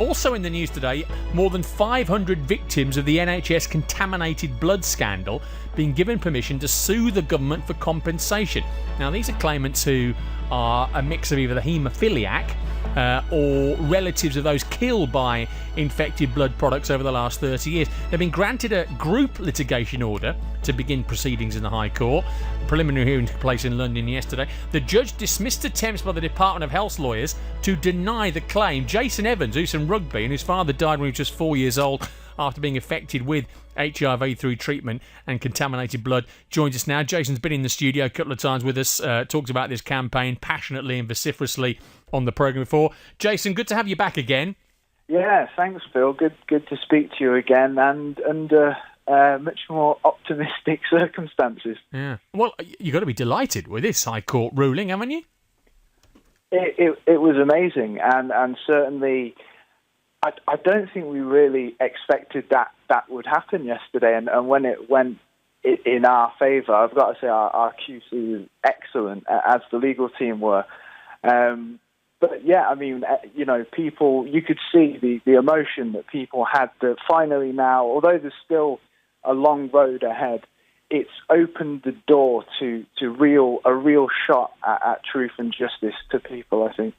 Also in the news today, more than 500 victims of the NHS contaminated blood scandal being given permission to sue the government for compensation. Now, these are claimants who are a mix of either the haemophiliac or relatives of those killed by infected blood products over the last 30 years. They've been granted a group litigation order to begin proceedings in the High Court. The preliminary hearing took place in London yesterday. The judge dismissed attempts by the Department of Health's lawyers to deny the claim. Jason Evans, who's from Rugby and whose father died when he was just 4 years old after being affected with HIV through treatment and contaminated blood, joins us now. Jason's been in the studio a couple of times with us, talked about this campaign passionately and vociferously on the programme before. Jason, good to have you back again. Yeah, thanks, Phil. Good to speak to you again, and much more optimistic circumstances. Yeah. Well, you've got to be delighted with this High Court ruling, haven't you? It was amazing, and certainly I don't think we really expected that would happen yesterday, and when it went in our favour, I've got to say our QC was excellent, as the legal team were. But yeah, I mean, people, you could see the emotion that people had that finally now, although there's still a long road ahead, it's opened the door to a real shot at truth and justice to people, I think.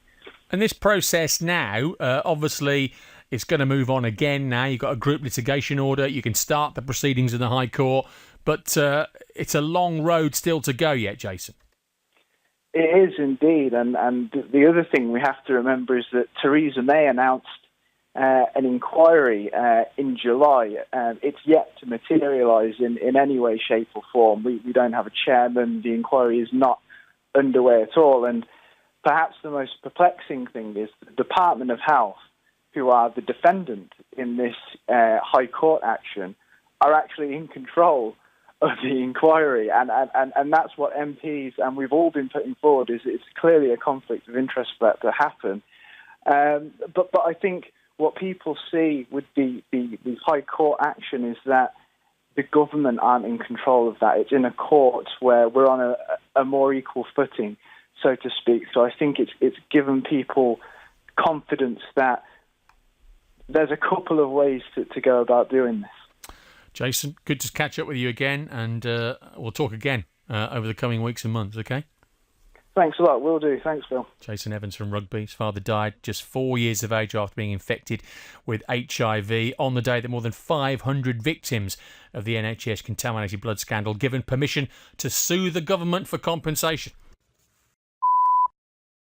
And this process now, obviously, it's going to move on again now. You've got a group litigation order. You can start the proceedings in the High Court. But it's a long road still to go yet, Jason. It is indeed. And the other thing we have to remember is that Theresa May announced an inquiry in July. It's yet to materialise in any way, shape or form. We don't have a chairman. The inquiry is not underway at all. And perhaps the most perplexing thing is the Department of Health, who are the defendant in this High Court action, are actually in control of the inquiry. And that's what MPs, and we've all been putting forward, is it's clearly a conflict of interest for that to happen. But I think what people see with the High Court action is that the government aren't in control of that. It's in a court where we're on a more equal footing, so to speak. So I think it's given people confidence that there's a couple of ways to go about doing this. Jason, good to catch up with you again, and we'll talk again over the coming weeks and months, okay? Thanks a lot, will do. Thanks, Phil. Jason Evans from Rugby. His father died just 4 years of age after being infected with HIV on the day that more than 500 victims of the NHS contaminated blood scandal given permission to sue the government for compensation.